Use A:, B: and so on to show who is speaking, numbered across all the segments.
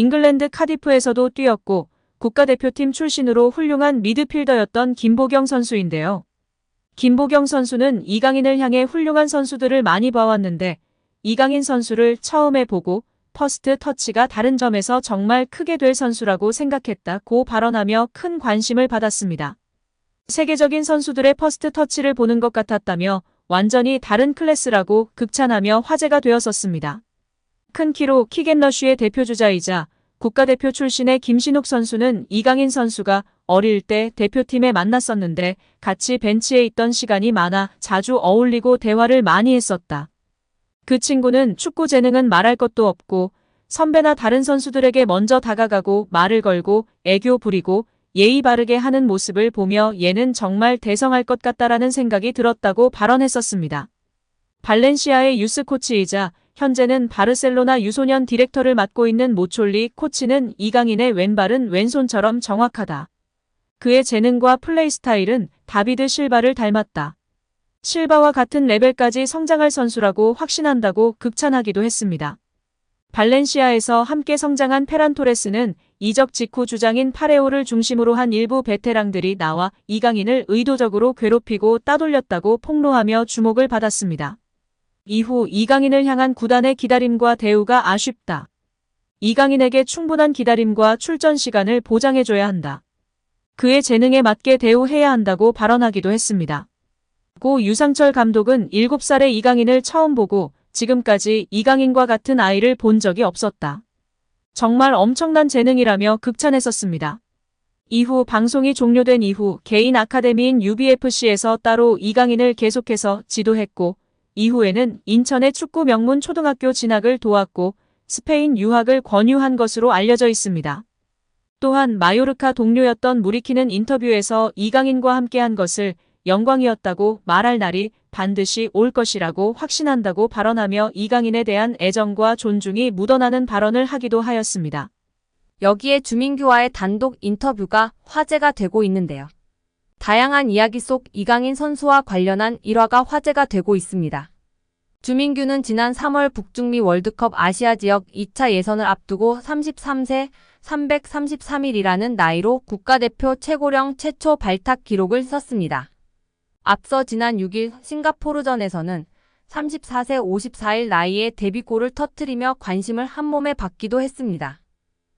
A: 잉글랜드 카디프에서도 뛰었고 국가대표팀 출신으로 훌륭한 미드필더였던 김보경 선수인데요. 김보경 선수는 이강인을 향해 훌륭한 선수들을 많이 봐왔는데 이강인 선수를 처음에 보고 퍼스트 터치가 다른 점에서 정말 크게 될 선수라고 생각했다고 발언하며 큰 관심을 받았습니다. 세계적인 선수들의 퍼스트 터치를 보는 것 같았다며 완전히 다른 클래스라고 극찬하며 화제가 되었었습니다. 큰 키로 킥앤러쉬의 대표주자이자 국가대표 출신의 김신욱 선수는 이강인 선수가 어릴 때 대표팀에 만났었는데 같이 벤치에 있던 시간이 많아 자주 어울리고 대화를 많이 했었다. 그 친구는 축구 재능은 말할 것도 없고 선배나 다른 선수들에게 먼저 다가가고 말을 걸고 애교 부리고 예의 바르게 하는 모습을 보며 얘는 정말 대성할 것 같다라는 생각이 들었다고 발언했었습니다. 발렌시아의 유스 코치이자 현재는 바르셀로나 유소년 디렉터를 맡고 있는 모촐리 코치는 이강인의 왼발은 왼손처럼 정확하다. 그의 재능과 플레이 스타일은 다비드 실바를 닮았다. 실바와 같은 레벨까지 성장할 선수라고 확신한다고 극찬하기도 했습니다. 발렌시아에서 함께 성장한 페란 토레스는 이적 직후 주장인 파레오를 중심으로 한 일부 베테랑들이 나와 이강인을 의도적으로 괴롭히고 따돌렸다고 폭로하며 주목을 받았습니다. 이후 이강인을 향한 구단의 기다림과 대우가 아쉽다. 이강인에게 충분한 기다림과 출전 시간을 보장해줘야 한다. 그의 재능에 맞게 대우해야 한다고 발언하기도 했습니다. 고 유상철 감독은 7살의 이강인을 처음 보고 지금까지 이강인과 같은 아이를 본 적이 없었다. 정말 엄청난 재능이라며 극찬했었습니다. 이후 방송이 종료된 이후 개인 아카데미인 UBFC에서 따로 이강인을 계속해서 지도했고 이후에는 인천의 축구 명문 초등학교 진학을 도왔고 스페인 유학을 권유한 것으로 알려져 있습니다. 또한 마요르카 동료였던 무리키는 인터뷰에서 이강인과 함께한 것을 영광이었다고 말할 날이 반드시 올 것이라고 확신한다고 발언하며 이강인에 대한 애정과 존중이 묻어나는 발언을 하기도 하였습니다.
B: 여기에 주민규와의 단독 인터뷰가 화제가 되고 있는데요. 다양한 이야기 속 이강인 선수와 관련한 일화가 화제가 되고 있습니다. 주민규는 지난 3월 북중미 월드컵 아시아 지역 2차 예선을 앞두고 33세 333일이라는 나이로 국가대표 최고령 최초 발탁 기록을 썼습니다. 앞서 지난 6일 싱가포르전에서는 34세 54일 나이에 데뷔골을 터뜨리며 관심을 한몸에 받기도 했습니다.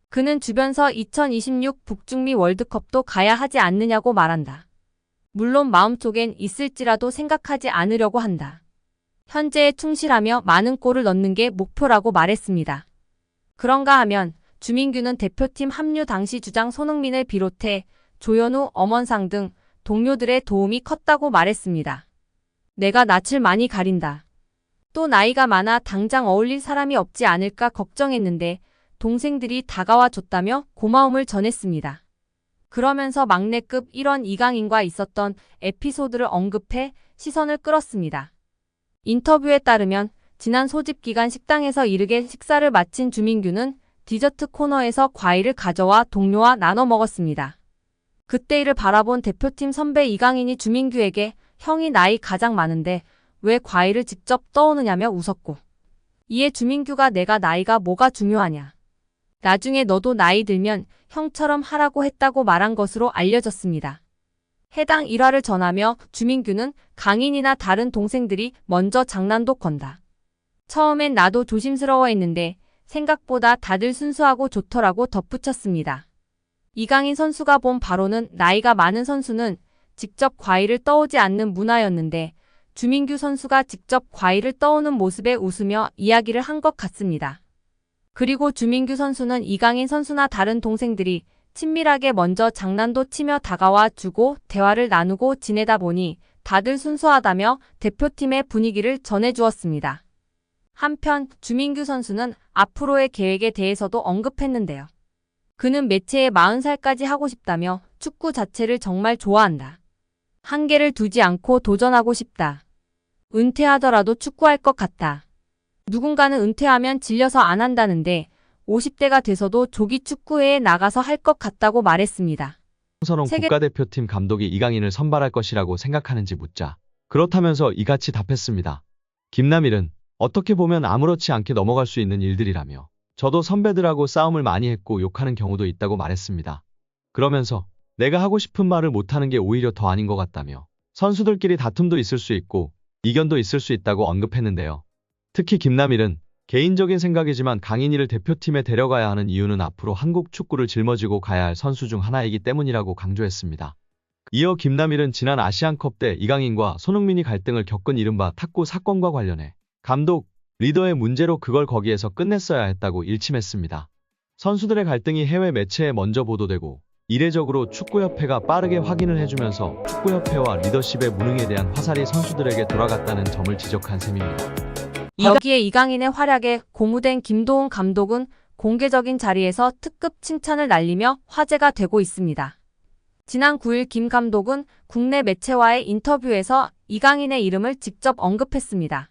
B: 그는 주변서 2026 북중미 월드컵도 가야 하지 않느냐고 말한다. 물론 마음속엔 있을지라도 생각하지 않으려고 한다. 현재에 충실하며 많은 골을 넣는 게 목표라고 말했습니다. 그런가 하면 주민규는 대표팀 합류 당시 주장 손흥민을 비롯해 조현우, 엄원상 등 동료들의 도움이 컸다고 말했습니다. 내가 낯을 많이 가린다. 또 나이가 많아 당장 어울릴 사람이 없지 않을까 걱정했는데 동생들이 다가와 줬다며 고마움을 전했습니다. 그러면서 막내급 1원 이강인과 있었던 에피소드를 언급해 시선을 끌었습니다. 인터뷰에 따르면 지난 소집 기간 식당에서 이르게 식사를 마친 주민규는 디저트 코너에서 과일을 가져와 동료와 나눠 먹었습니다. 그때 이를 바라본 대표팀 선배 이강인이 주민규에게 형이 나이 가장 많은데 왜 과일을 직접 떠오느냐며 웃었고 이에 주민규가 내가 나이가 뭐가 중요하냐. 나중에 너도 나이 들면 형처럼 하라고 했다고 말한 것으로 알려졌습니다. 해당 일화를 전하며 주민규는 강인이나 다른 동생들이 먼저 장난도 건다. 처음엔 나도 조심스러워했는데 생각보다 다들 순수하고 좋더라고 덧붙였습니다. 이강인 선수가 본 바로는 나이가 많은 선수는 직접 과일을 떠오지 않는 문화였는데 주민규 선수가 직접 과일을 떠오는 모습에 웃으며 이야기를 한 것 같습니다. 그리고 주민규 선수는 이강인 선수나 다른 동생들이 친밀하게 먼저 장난도 치며 다가와 주고 대화를 나누고 지내다 보니 다들 순수하다며 대표팀의 분위기를 전해주었습니다. 한편 주민규 선수는 앞으로의 계획에 대해서도 언급했는데요. 그는 매체에 40살까지 하고 싶다며 축구 자체를 정말 좋아한다. 한계를 두지 않고 도전하고 싶다. 은퇴하더라도 축구할 것 같다. 누군가는 은퇴하면 질려서 안 한다는데 50대가 돼서도 조기 축구회에 나가서 할 것 같다고 말했습니다.
C: 홍선홍 국가대표팀 감독이 이강인을 선발할 것이라고 생각하는지 묻자 그렇다면서 이같이 답했습니다. 김남일은 어떻게 보면 아무렇지 않게 넘어갈 수 있는 일들이라며 저도 선배들하고 싸움을 많이 했고 욕하는 경우도 있다고 말했습니다. 그러면서 내가 하고 싶은 말을 못하는 게 오히려 더 아닌 것 같다며 선수들끼리 다툼도 있을 수 있고 이견도 있을 수 있다고 언급했는데요. 특히 김남일은 개인적인 생각이지만 강인이를 대표팀에 데려가야 하는 이유는 앞으로 한국 축구를 짊어지고 가야 할 선수 중 하나이기 때문이라고 강조했습니다. 이어 김남일은 지난 아시안컵 때 이강인과 손흥민이 갈등을 겪은 이른바 탁구 사건과 관련해 감독, 리더의 문제로 그걸 거기에서 끝냈어야 했다고 일침했습니다. 선수들의 갈등이 해외 매체에 먼저 보도되고 이례적으로 축구협회가 빠르게 확인을 해주면서 축구협회와 리더십의 무능에 대한 화살이 선수들에게 돌아갔다는 점을 지적한 셈입니다.
B: 여기에 이강인의 활약에 고무된 김도훈 감독은 공개적인 자리에서 특급 칭찬을 날리며 화제가 되고 있습니다. 지난 9일 김 감독은 국내 매체와의 인터뷰에서 이강인의 이름을 직접 언급했습니다.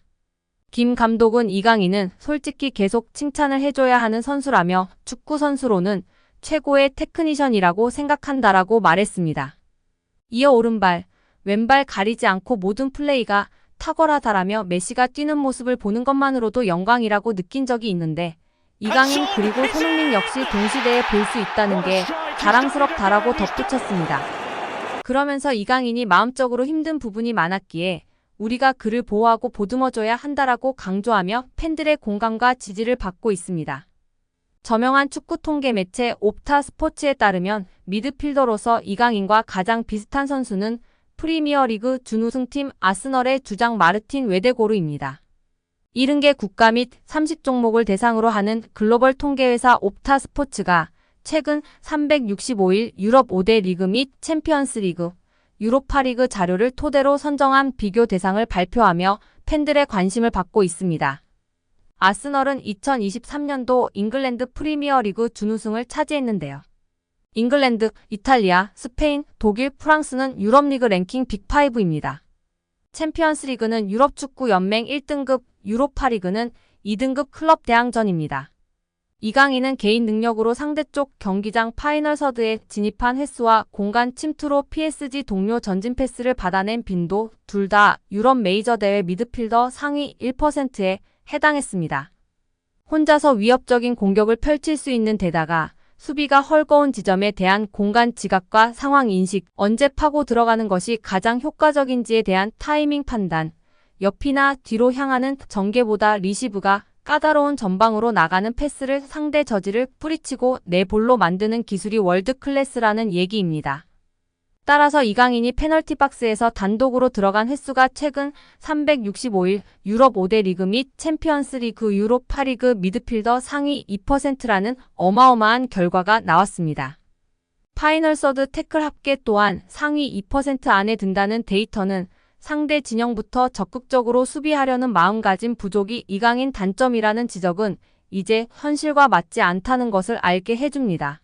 B: 김 감독은 이강인은 솔직히 계속 칭찬을 해줘야 하는 선수라며 축구 선수로는 최고의 테크니션이라고 생각한다라고 말했습니다. 이어 오른발, 왼발 가리지 않고 모든 플레이가 탁월하다라며 메시가 뛰는 모습을 보는 것만으로도 영광이라고 느낀 적이 있는데 이강인 그리고 손흥민 역시 동시대에 볼 수 있다는 게 자랑스럽다라고 덧붙였습니다. 그러면서 이강인이 마음적으로 힘든 부분이 많았기에 우리가 그를 보호하고 보듬어줘야 한다라고 강조하며 팬들의 공감과 지지를 받고 있습니다. 저명한 축구 통계 매체 옵타 스포츠에 따르면 미드필더로서 이강인과 가장 비슷한 선수는 프리미어리그 준우승팀 아스널의 주장 마르틴 웨데고르입니다. 70개 국가 및 30종목을 대상으로 하는 글로벌 통계회사 옵타 스포츠가 최근 365일 유럽 5대 리그 및 챔피언스 리그, 유로파리그 자료를 토대로 선정한 비교 대상을 발표하며 팬들의 관심을 받고 있습니다. 아스널은 2023년도 잉글랜드 프리미어리그 준우승을 차지했는데요. 잉글랜드, 이탈리아, 스페인, 독일, 프랑스는 유럽리그 랭킹 빅5입니다. 챔피언스리그는 유럽축구연맹 1등급, 유로파리그는 2등급 클럽 대항전입니다. 이강인은 개인 능력으로 상대쪽 경기장 파이널 서드에 진입한 횟수와 공간 침투로 PSG 동료 전진 패스를 받아낸 빈도 둘 다 유럽 메이저 대회 미드필더 상위 1%에 해당했습니다. 혼자서 위협적인 공격을 펼칠 수 있는 데다가 수비가 헐거운 지점에 대한 공간 지각과 상황 인식, 언제 파고 들어가는 것이 가장 효과적인지에 대한 타이밍 판단, 옆이나 뒤로 향하는 전개보다 리시브가 까다로운 전방으로 나가는 패스를 상대 저지를 뿌리치고 내 볼로 만드는 기술이 월드 클래스라는 얘기입니다. 따라서 이강인이 페널티 박스에서 단독으로 들어간 횟수가 최근 365일 유럽 5대 리그 및 챔피언스 리그 유로파리그 미드필더 상위 2%라는 어마어마한 결과가 나왔습니다. 파이널 서드 태클 합계 또한 상위 2% 안에 든다는 데이터는 상대 진영부터 적극적으로 수비하려는 마음가짐 부족이 이강인 단점이라는 지적은 이제 현실과 맞지 않다는 것을 알게 해줍니다.